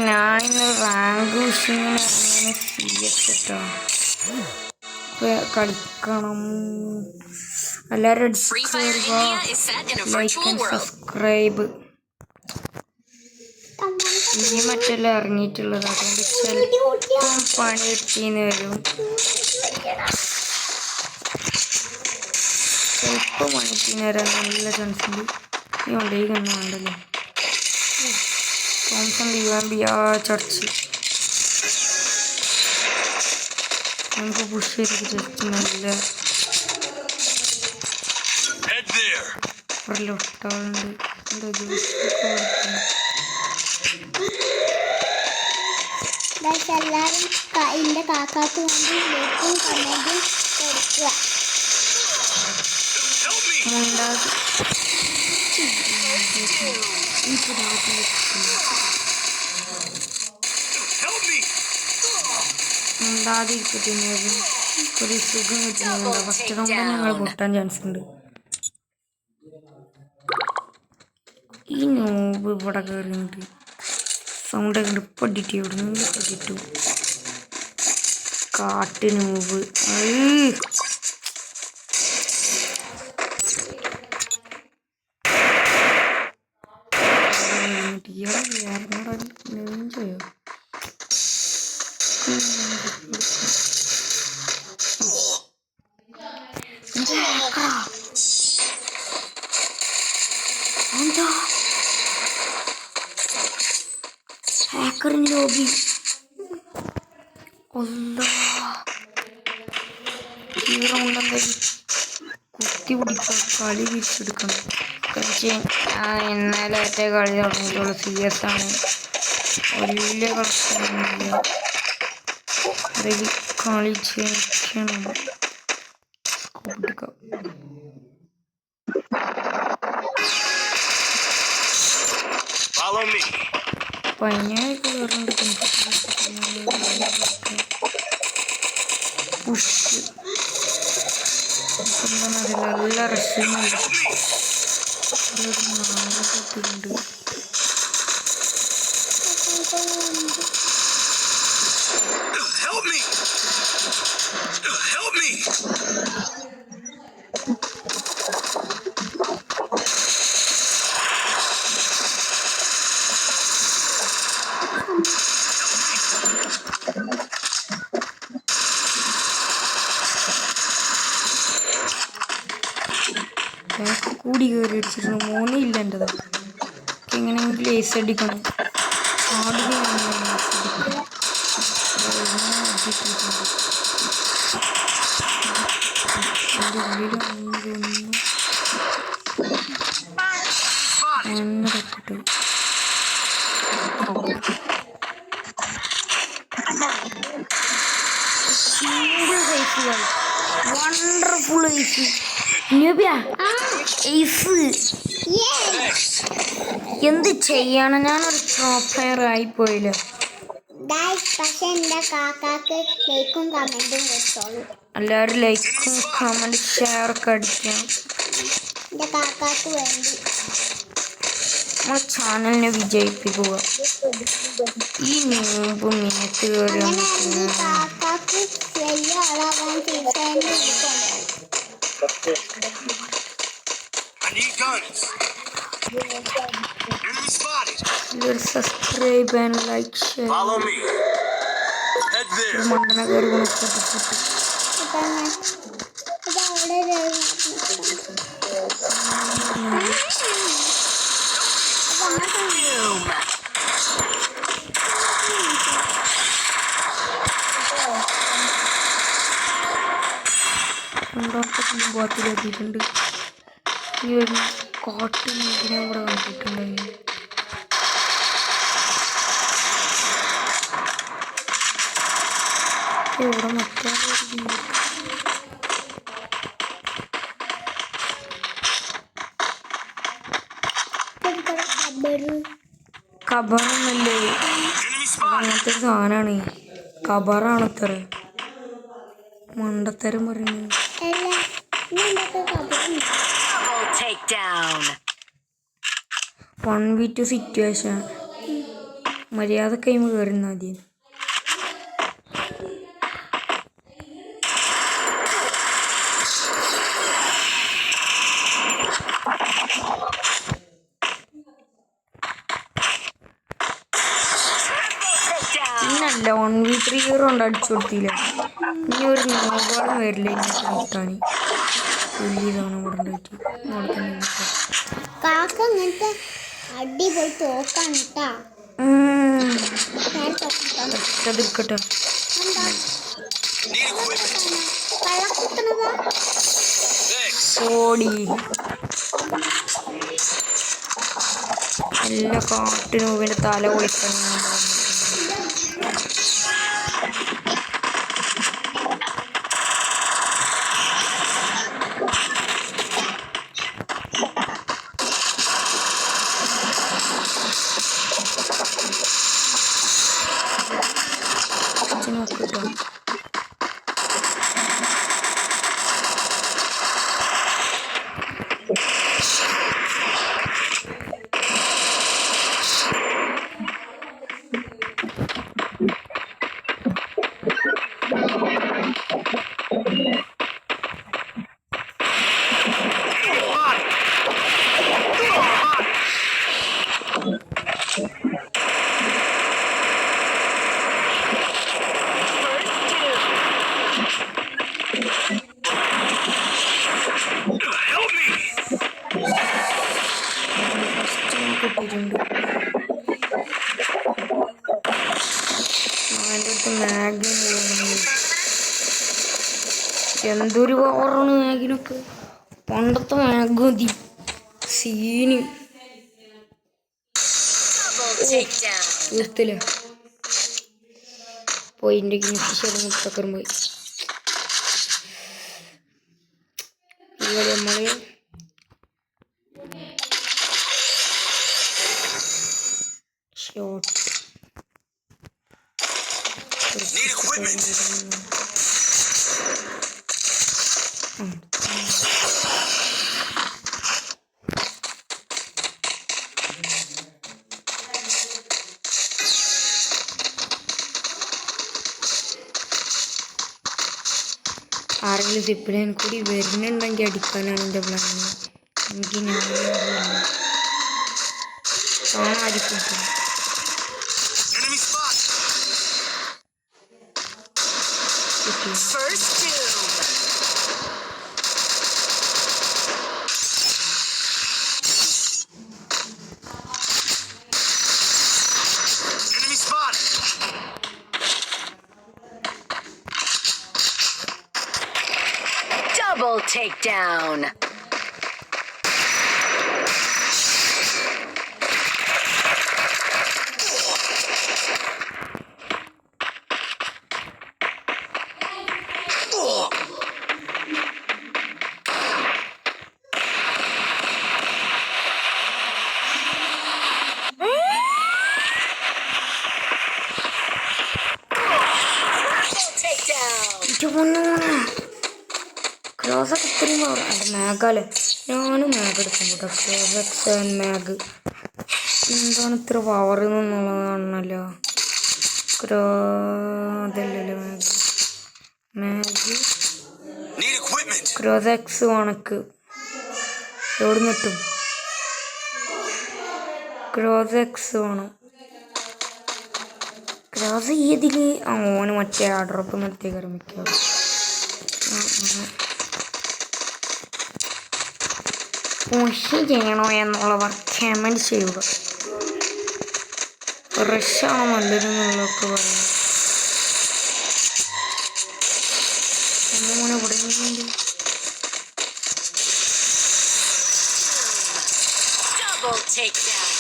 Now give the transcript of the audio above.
ഞാനിന്ന് റാങ്ക് വിഷയങ്ങൾ CS കളിക്കണം. എല്ലാവരും ലൈക്ക് ആൻഡ് സബ്സ്ക്രൈബ്. ഇനി മറ്റെല്ലാം ഇറങ്ങിയിട്ടുള്ളത്, അതുകൊണ്ട് ചിലപ്പം പണി കിട്ടിയെന്ന് വരും. ചിലപ്പോൾ പണി കിട്ടിയെന്ന് വരാൻ നല്ല ചാൻസ് ഉണ്ട്. ഈ ഉണ്ടെങ്കിൽ തന്നെ ഉണ്ടല്ലോ തോംസൺ UMP ചർച്ച് നമുക്ക് പുഷ് ചെയ്തിട്ട് ജസ്റ്റ് നല്ല ഒരു ലൊട്ടാളുണ്ട്. എന്താ ജ്യൂസ് എല്ലാവരും എൻ്റെ കാക്കാക്ക് വേണ്ടി ലൈക്കും കമൻറ്റും കൊടുക്കുക. ഉണ്ടാതിരിക്കട്ടെ, ഒരു സുഖം കിട്ടുന്നുണ്ട്. ഫസ്റ്റ് റൗണ്ട് ഞങ്ങൾ പൊട്ടാൻ ചാൻസ് ഉണ്ട്. ഈ നോബ് ഇവിടെ കയറിയിട്ട് സൗണ്ട് കണ്ട് പൊടിയിട്ട് ഇവിടെ നിന്ന് പൊടിയിട്ടു. കാട്ട് നോബ് നെഞ്ചോയോ എന്താ ഹാക്കറിൻ ലോബി. ഈ റൗണ്ട് എന്തായാലും കുത്തി പിടിക്കുക, കളി തിരിച്ചെടുക്കണം. ഇന്നലെ ഏറ്റ കളി തുടങ്ങിയിട്ടുള്ള CS ആണ്. വലിയ കളിക്കൊന്നുമില്ല, അതിൽ കളിച്ചേക്കണം. എടുക്കാം. പനിയായിട്ട് കയറുന്നുണ്ട്. പുഷ് എന്താണെന്നറിയില്ല, എല്ലാ റഷ്യനുണ്ട്. നാളെട്ടുണ്ട്. കൂടി കയറി അടിച്ചിരുന്നു. മോനില്ല എൻ്റെതാ. എങ്ങനെയെങ്കിലും ഏസ് അടിക്കണം. ആദ്യം വണ്ടർഫുൾ ഐസ്. എന്ത് ചെയ്യാണ്, ഞാനൊരു പ്രോ പ്ലെയർ ആയിപ്പോയില്ല. പക്ഷെ എൻ്റെ കാക്കാക്ക് ലൈക്കും കമൻറ്റും കൊടുത്തോളൂ. എല്ലാവരും ലൈക്കും കമൻറ്റ് ഷെയർ ഒക്കെ അടിക്കണം. എൻ്റെ കാക്കാക്ക് വേണ്ടി നമ്മളെ ചാനലിനെ വിജയിപ്പിക്കുക. ഈ നോമ്പ് മിനിറ്റ് കയറി കാക്കാക്ക് വലിയ ആളാവാൻ സബ്സ്ക്രൈബ് ആൻഡ് ലൈക്ക് ഷെയർ. മണ്ടന കയറി ബോത്തിലെത്തിയിട്ടുണ്ട്. ഈ ഒരു കോട്ടൺ ഇതിനെ കൂടെ കണ്ടിട്ടുണ്ടായി. ഇവിടെ മറ്റേ കബറൊന്നല്ലേ, അങ്ങനത്തെ സാധനമാണ്. കബറാണ് ഇത്ര മണ്ടത്തരം പറയുന്നത്. 1v2 സിറ്റുവേഷൻ മര്യാദ കൈമ കയറുന്ന ആദ്യം. പിന്നല്ല 1v3 കൊണ്ട് അടിച്ചു കൊടുത്തില്ല. ഇനി ഒരു നോബോളും വരില്ല ഇങ്ങോട്ട് കിട്ടാൻ. വലിയ തവണ കൊടുത്തിട്ട് കാക്ക ഇങ്ങനത്തെ അടിപൊളി തോക്കാണ് കേട്ടാ. എടുക്കട്ടെ. ഓടി എല്ലാ കാട്ടിനും ഇവന്റെ തല പൊളിക്കണം. നോക്കിട്ടോ കിട്ടിയിട്ടുണ്ട്. അവൻ്റെ അടുത്ത് മാഗിൻ എന്തൊരു പവറാണ് മാഗിനൊക്കെ. പണ്ടത്തെ മാഗ് മതി സീന് തീർത്തില്ല. പോയിൻ്റെ കിങ്ഫിഷർ മുട്ടക്കറും പോയി. ഇവിടെ നമ്മള് ഷോട്ട് ആരെങ്കിലും സിപ്പിലൈൻ കൂടി വരുന്നുണ്ടെങ്കിൽ അടിക്കാനാണ് എൻ്റെ പ്ലാൻ. എനിക്ക് കാണാതിരിക്കും. Double takedown. ക്രോസൊക്കെ ഇത്രയും പവർ അത് മാഗാല്ലേ. ഞാനും മാഗ് എടുക്കും കേട്ടോ. ക്രോസക്സ് ആൻഡ് മാഗ് എന്താണ് ഇത്ര പവർ എന്നുള്ളതാണല്ലോ. അതല്ലല്ലോ മാഗ് ക്രോസക്സ് കണക്ക് എവിടെ നിട്ടും ക്രോസക്സ് വേണം. ക്രോസ് ചെയ്തില് ഓന് മറ്റേ ആ ഡ്രോപ്പ് നിർത്തിയ കറമിക്കോ. പുഷ് ചെയ്യണോ എന്നുള്ളവർ കമൻറ്റ് ചെയ്യുക. റഷാണോ നല്ലതെന്നുള്ളതൊക്കെ പറയാം. മോനെ ഇവിടെ Double takedown.